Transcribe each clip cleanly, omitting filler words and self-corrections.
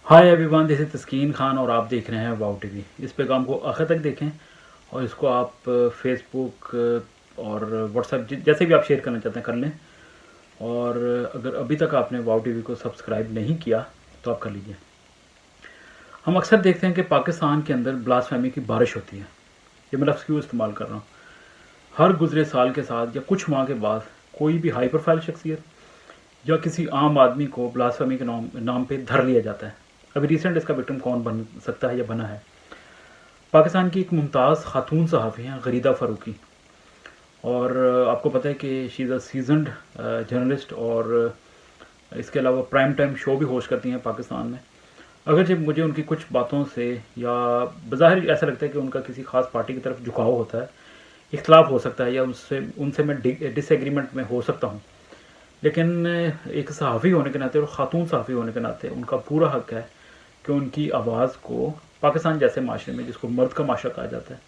Hi everyone, this is तस्कीन खान और आप देख रहे हैं वाओ टीवी। इस पैगाम को आखिर तक देखें और इसको आप फेसबुक और व्हाट्सएप जैसे भी आप शेयर करना चाहते हैं कर लें। और अगर अभी तक आपने वाओ टीवी को सब्सक्राइब नहीं किया तो आप कर लीजिए। हम अक्सर देखते हैं कि पाकिस्तान के अंदर ब्लास्फेमी की बारिश होती है। ये मैं लफ्ज़ क्यों इस्तेमाल कर रहा हूँ? हर गुजरे साल के साथ या कुछ माह के बाद कोई भी हाई प्रोफाइल शख्सियत या किसी आम आदमी को ब्लास्फेमी के नाम पे धर लिया जाता है। अभी रिसेंट इसका विक्टिम कौन बन सकता है या बना है? पाकिस्तान की एक मुमताज़ खातून सहाफ़ी हैं गरीदा फ़ारूकी। और आपको पता है कि she is a seasoned journalist और इसके अलावा प्राइम टाइम शो भी होस्ट करती हैं पाकिस्तान में। अगर जब मुझे उनकी कुछ बातों से या बज़ाहिर ऐसा लगता है कि उनका किसी ख़ास पार्टी की तरफ झुकाव होता है, इख्तलाफ हो सकता है या उनसे उनसे मैं डिसएग्रीमेंट में हो सकता हूँ, लेकिन एक सहाफ़ी होने के नाते और ख़ातून सहाफ़ी होने के नाते उनका पूरा हक़ है कि उनकी आवाज़ को पाकिस्तान जैसे माशरे में, जिसको मर्द का माशरा कहा जाता है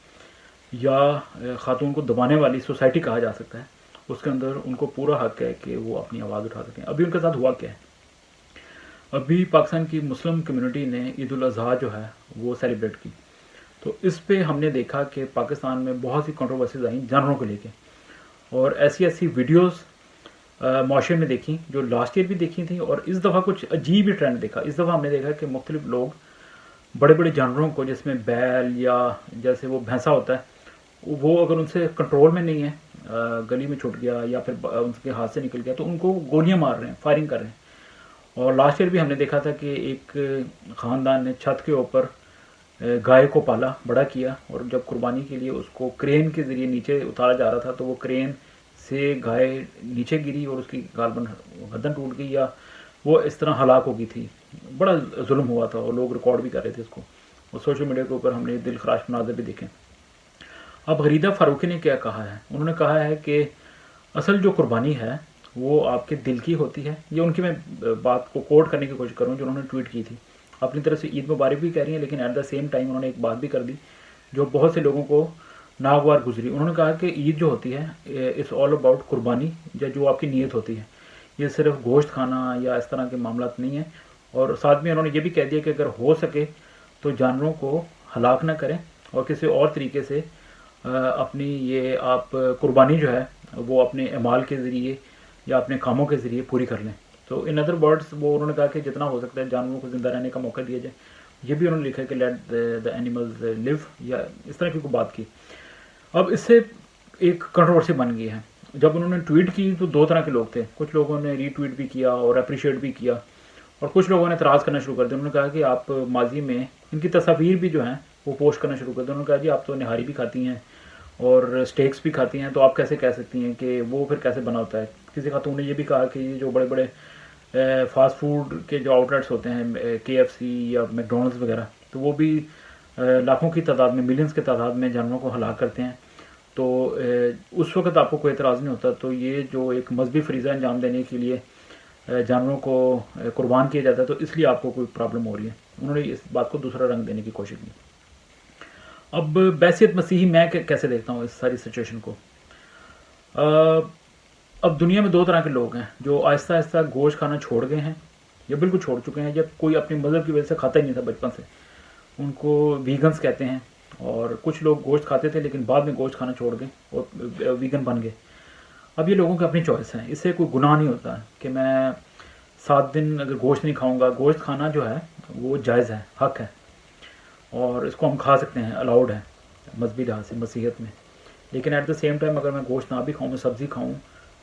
या ख़ातून को दबाने वाली सोसाइटी कहा जा सकता है, उसके अंदर उनको पूरा हक़ है कि वो अपनी आवाज़ उठा सकें। अभी उनके साथ हुआ क्या है? अभी पाकिस्तान की मुस्लिम कम्युनिटी ने ईद उल अज़हा जो है वो सेलिब्रेट की। तो इस पे हमने देखा कि पाकिस्तान में बहुत सी कंट्रोवर्सीज आई जानवरों को लेके, और ऐसी ऐसी वीडियोस माशरे में देखी जो लास्ट ईयर भी देखी थी, और इस दफ़ा कुछ अजीब ही ट्रेंड देखा। इस दफ़ा हमने देखा कि मुख्तलिफ लोग बड़े बड़े जानवरों को, जिसमें बैल या जैसे वो भैंसा होता है, वो अगर उनसे कंट्रोल में नहीं है, गली में छूट गया या फिर उनके हाथ से निकल गया, तो उनको गोलियां मार रहे हैं, फायरिंग कर रहे हैं। और लास्ट ईयर भी हमने देखा था कि एक ख़ानदान ने छत के ऊपर गाय को पाला, बड़ा किया, और जब कुर्बानी के लिए उसको क्रेन के ज़रिए नीचे उतारा जा रहा था तो वो क्रेन से गाय नीचे गिरी और उसकी गालबन गर्दन टूट गई या वो इस तरह हलाक हो गई थी। बड़ा जुल्म हुआ था और लोग रिकॉर्ड भी कर रहे थे इसको, और सोशल मीडिया के ऊपर हमने दिल खराश मनाज़र भी देखे। अब गरीदा फ़ारूकी ने क्या कहा है? उन्होंने कहा है कि असल जो कुर्बानी है वो आपके दिल की होती है। ये उनकी मैं बात को कोट करने की कोशिश करूँ जो उन्होंने ट्वीट की थी। अपनी तरफ से ईद मुबारक भी कह रही हैं, लेकिन एट द सेम टाइम उन्होंने एक बात भी कर दी जो बहुत से लोगों को नागवार गुजरी। उन्होंने कहा कि ईद जो होती है इट्स ऑल अबाउट कुर्बानी, या जो आपकी नीयत होती है। ये सिर्फ गोश्त खाना या इस तरह के मामला नहीं है। और साथ में उन्होंने ये भी कह दिया कि अगर हो सके तो जानवरों को हलाक ना करें और किसी और तरीके से अपनी ये आप कुर्बानी जो है वो अपने अमाल के ज़रिए या अपने कामों के ज़रिए पूरी कर लें। तो इन अदर वर्ड्स वो उन्होंने कहा कि जितना हो सकता है जानवरों को ज़िंदा रहने का मौका दिया जाए। ये भी उन्होंने लिखा है कि लेट द एनिमल्स लिव, या इस तरह की कोई बात की। अब इससे एक कंट्रोवर्सी बन गई है। जब उन्होंने ट्वीट की तो दो तरह के लोग थे, कुछ लोगों ने रीट्वीट भी किया और अप्रिशिएट भी किया, और कुछ लोगों ने एतराज़ करना शुरू कर दिया। उन्होंने कहा कि आप माजी में इनकी तस्वीर भी जो हैं वो पोस्ट करना शुरू कर दिया। उन्होंने कहा जी आप तो निहारी भी खाती हैं और स्टेक्स भी खाती हैं, तो आप कैसे कह सकती हैं कि वो फिर कैसे बना होता है? किसी खातून ने ये भी कहा कि ये जो बड़े बड़े फास्ट फूड के जो आउटलेट्स होते हैं KFC या मैकडोनल्ड्स वगैरह, तो वो भी लाखों की तादाद में, मिलियंस की तादाद में जानवरों को हलाक करते हैं। तो उस वक्त आपको कोई एतराज़ नहीं होता। तो ये जो एक मजहबी फरीज़ा अंजाम देने के लिए जानवरों को कुर्बान किया जाता है, तो इसलिए आपको कोई प्रॉब्लम हो रही है। उन्होंने इस बात को दूसरा रंग देने की कोशिश की। अब बैसियत मसीही मैं कैसे देखता हूँ इस सारी सिचुएशन को? अब दुनिया में दो तरह के लोग हैं जो आहिस्ता आहिस्ता गोश्त खाना छोड़ गए हैं या बिल्कुल छोड़ चुके हैं, जब कोई अपने मज़हब की वजह से खाता ही नहीं था बचपन से, उनको वीगन्स कहते हैं। और कुछ लोग गोश्त खाते थे लेकिन बाद में गोश्त खाना छोड़ गए और वीगन बन गए। अब ये लोगों की अपनी चॉइस है, इससे कोई गुनाह नहीं होता कि मैं 7 दिन अगर गोश्त नहीं खाऊंगा। गोश्त खाना जो है वो जायज़ है, हक़ है, और इसको हम खा सकते हैं, अलाउड है मजहबी लिहाज से मसीहत में। लेकिन एट द सेम टाइम अगर मैं गोश्त ना भी खाऊँ, मैं सब्ज़ी खाऊँ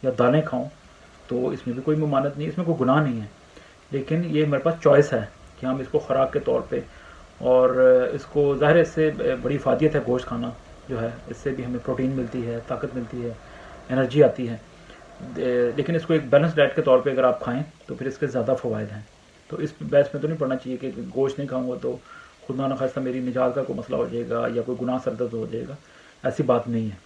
या दालें खाऊँ, तो इसमें भी कोई ममानत नहीं, इसमें कोई गुनाह नहीं है। लेकिन ये मेरे पास चॉइस है कि हम इसको ख़ुराक के तौर पे, और इसको ज़ाहिर है इससे बड़ी फ़ायदियत है गोश्त खाना जो है, इससे भी हमें प्रोटीन मिलती है, ताकत मिलती है, एनर्जी आती है। लेकिन इसको एक बैलेंस डाइट के तौर पे अगर आप खाएं तो फिर इसके ज़्यादा फ़वाइद हैं। तो इस बहस में तो नहीं पड़ना चाहिए कि गोश्त नहीं खाऊंगा तो खुदा न खास्ता मेरी निजात का कोई मसला हो जाएगा या कोई गुनाह सरदर्द हो जाएगा। ऐसी बात नहीं है।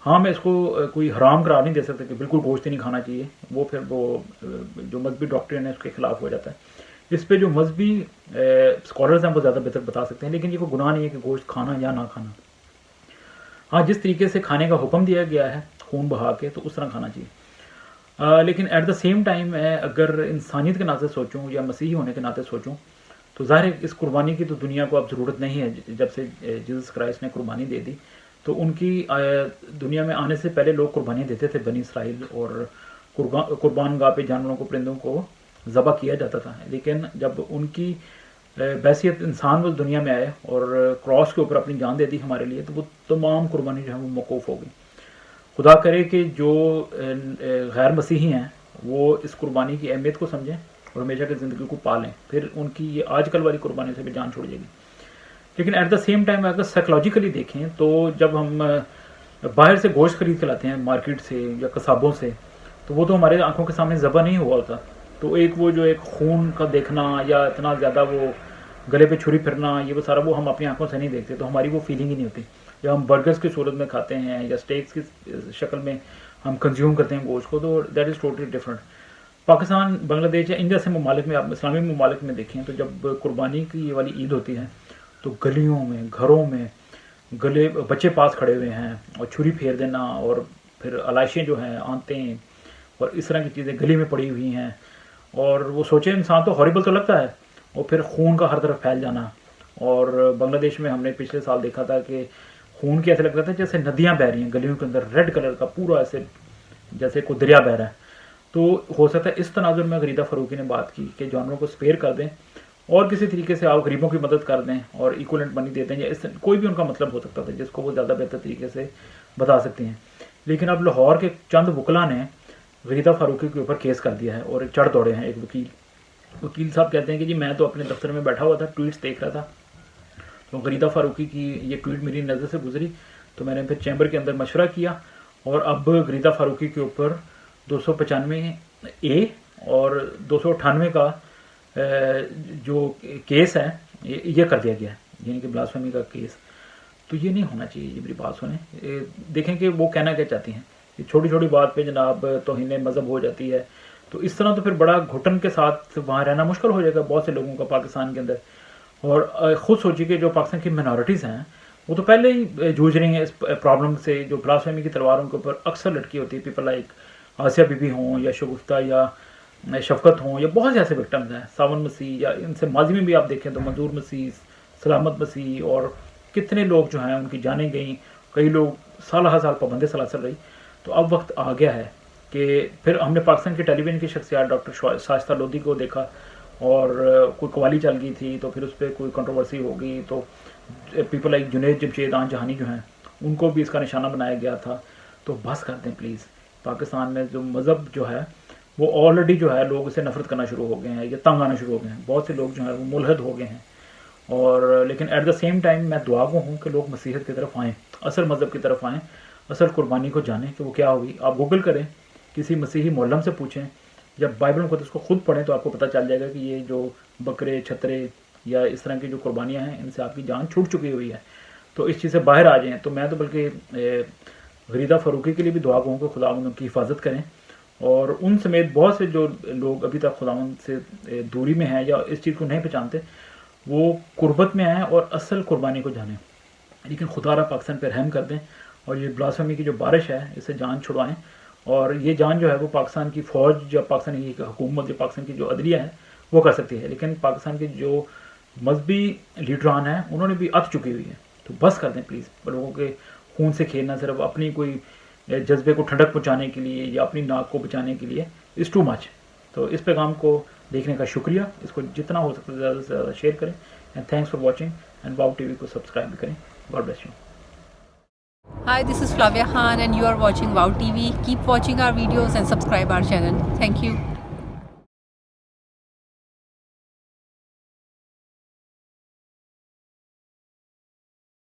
हाँ, मैं इसको कोई हराम करार नहीं दे सकता कि बिल्कुल गोश्त ही नहीं खाना चाहिए, वो फिर वो जो मजहबी डॉक्ट्रिन है उसके खिलाफ हो जाता है। इस पे जो मजहबी स्कॉलर्स हैं वो ज़्यादा बेहतर बता सकते हैं। लेकिन ये कोई गुनाह नहीं है कि गोश्त खाना या ना खाना। हाँ, जिस तरीके से खाने का हुक्म दिया गया है खून बहा के, तो उस तरह खाना चाहिए। लेकिन एट द सेम टाइम मैं अगर इंसानियत के नाते सोचूं या मसीही होने के नाते सोचूं, تو ظاہر ہے اس قربانی کی تو دنیا کو اب ضرورت نہیں ہے. جب سے جیسس کرائسٹ نے قربانی دے دی تو ان کی دنیا میں آنے سے پہلے لوگ قربانیاں دیتے تھے بنی اسرائیل, اور قربان گاہ پہ جانوروں کو, پرندوں کو ذبح کیا جاتا تھا. لیکن جب ان کی بحیثیت انسان وہ دنیا میں آئے اور کراس کے اوپر اپنی جان دے دی ہمارے لیے, تو وہ تمام قربانی جو ہے وہ موقوف ہو گئی. خدا کرے کہ جو غیر مسیحی ہیں وہ اس قربانی کی اہمیت کو سمجھیں اور ہمیشہ کی زندگی کو پالیں, پھر ان کی یہ آج کل والی قربانی سے بھی جان چھوڑ جائے گی. لیکن ایٹ دا سیم ٹائم اگر سائیکلوجیکلی دیکھیں تو جب ہم باہر سے گوشت خرید کے لاتے ہیں مارکیٹ سے یا قصابوں سے, تو وہ تو ہمارے آنکھوں کے سامنے ذبح نہیں ہوا ہوتا. تو وہ جو ایک خون کا دیکھنا یا اتنا زیادہ وہ گلے پہ چھری پھرنا, یہ وہ سارا وہ ہم اپنی آنکھوں سے نہیں دیکھتے, تو ہماری وہ فیلنگ ہی نہیں ہوتی. جب ہم برگرز کی صورت میں کھاتے ہیں یا اسٹیکس کی شکل میں ہم کنزیوم کرتے ہیں گوشت کو, تو that is totally different. Pakistan, Bangladesh یا ان جیسے ممالک میں, آپ اسلامی ممالک میں دیکھیں تو جب قربانی کی یہ والی عید ہوتی ہے تو گلیوں میں, گھروں میں بچے پاس کھڑے ہوئے ہیں اور چھری پھیر دینا, اور پھر علائشیں جو ہیں, آنتیں اور اس طرح کی چیزیں گلی میں پڑی ہوئی ہیں, اور وہ سوچے انسان تو ہارریبل تو لگتا ہے, اور پھر خون کا ہر طرف پھیل جانا. اور بنگلہ دیش میں ہم نے پچھلے سال دیکھا تھا کہ خون کی ایسے لگتا تھا جیسے ندیاں بہہ رہی ہیں گلیوں کے اندر, ریڈ کلر کا پورا ایسے جیسے کوئی دریا بہہ رہا ہے. تو ہو سکتا ہے اس تناظر میں غریدہ فاروقی نے بات کی کہ جانوروں کو اسپیئر کر دیں اور کسی طریقے سے آپ غریبوں کی مدد کر دیں اور ایکولنٹ منی دیتے ہیں, یا اس کوئی بھی ان کا مطلب ہو سکتا تھا جس کو وہ زیادہ بہتر طریقے سے بتا سکتے ہیں. لیکن اب لاہور کے چند وکلاء نے غریدہ فاروقی کے اوپر کیس کر دیا ہے اور چڑھ دوڑے ہیں. ایک وکیل صاحب کہتے ہیں کہ جی میں تو اپنے دفتر میں بیٹھا ہوا تھا, ٹویٹس دیکھ رہا تھا, تو غریدہ فاروقی کی یہ ٹویٹ میری نظر سے گزری, تو میں نے پھر چیمبر کے اندر مشورہ کیا, اور اب غریدہ فاروقی کے اوپر 295A اور 298 کا جو کیس ہے یہ کر دیا گیا ہے, یعنی کہ بلاسفیمی کا کیس. تو یہ نہیں ہونا چاہیے. یہ میری بات سنیں, دیکھیں کہ وہ کہنا کیا چاہتی ہیں. چھوٹی چھوٹی بات پہ جناب توہین مذہب ہو جاتی ہے, تو اس طرح تو پھر بڑا گھٹن کے ساتھ وہاں رہنا مشکل ہو جائے گا بہت سے لوگوں کا پاکستان کے اندر. اور خود سوچیے کہ جو پاکستان کی منارٹیز ہیں وہ تو پہلے ہی جوجھ رہی ہیں اس پرابلم سے, جو بلاسفیمی کی تلواروں کے اوپر اکثر لٹکی ہوتی ہے. People like Asiya Bibi ہوں یا شگفتہ یا شفقت ہوں, یا بہت سے ایسے وکٹمز ہیں, ساون مسیح, یا ان سے ماضی میں بھی آپ دیکھیں تو منظور مسیح, سلامت مسیح, اور کتنے لوگ جو ہیں ان کی جانیں گئیں, کئی لوگ سالہ سال پابند سلاسل رہی. تو اب وقت آ گیا ہے کہ پھر ہم نے پاکستان کی ٹیلی ویژن کی شخصیات ڈاکٹر شائستہ لودھی کو دیکھا, اور کوئی قوالی چل گئی تھی تو پھر اس پہ کوئی کنٹروورسی ہو گئی, تو پیپل لائک جنید جمشید آن جہانی جو ہیں ان کو بھی اس کا نشانہ بنایا گیا تھا. تو بس کر دیں پلیز. پاکستان میں جو مذہب جو ہے وہ آلریڈی جو ہے لوگ اسے نفرت کرنا شروع ہو گئے ہیں یا تنگ آنا شروع ہو گئے ہیں. بہت سے لوگ جو ہیں وہ ملحد ہو گئے ہیں, اور لیکن ایٹ دا سیم ٹائم میں دعا گو ہوں کہ لوگ مسیحیت کی طرف آئیں, اصل مذہب کی طرف آئیں, اصل قربانی کو جانیں کہ وہ کیا ہوگی. آپ گوگل کریں, کسی مسیحی معلم سے پوچھیں, جب بائبل مقدس کو خود پڑھیں تو آپ کو پتہ چل جائے گا کہ یہ جو بکرے چھترے یا اس طرح کی جو قربانیاں ہیں ان سے آپ کی جان چھوٹ چکی ہوئی ہے. تو اس چیز سے باہر آ جائیں. تو میں تو بلکہ غریدہ فاروقی کے لیے بھی دعا گو ہوں کہ خداوند ان کی حفاظت کریں, اور ان سمیت بہت سے جو لوگ ابھی تک خداوند سے دوری میں ہیں یا اس چیز کو نہیں پہچانتے, وہ قربت میں آئیں اور اصل قربانی کو جانیں. لیکن خدا را پاکستان پہ رحم کر دیں, اور یہ بلاسفیمی کی جو بارش ہے اسے جان چھڑوائیں, اور یہ جان جو ہے وہ پاکستان کی فوج یا پاکستان کی حکومت یا پاکستان کی جو عدلیہ ہے وہ کر سکتی ہے. لیکن پاکستان کے جو مذہبی لیڈران ہیں انہوں نے بھی ات چکی ہوئی ہے. تو بس کر دیں پلیز. لوگوں کے خون سے کھیلنا صرف اپنی کوئی جذبے کو ٹھنڈک پہنچانے کے لیے یا اپنی ناک کو بچانے کے لیے از ٹو مچ. تو اس پیغام کو دیکھنے کا شکریہ. اس کو جتنا ہو سکتا ہے زیادہ سے زیادہ شیئر کریں, and thanks for watching, and wow T V کو سبسکرائب بھی کریں. God bless you. Hi, this is Flavia Khan and you are watching Wow TV. Keep watching our videos and subscribe our channel. Thank you.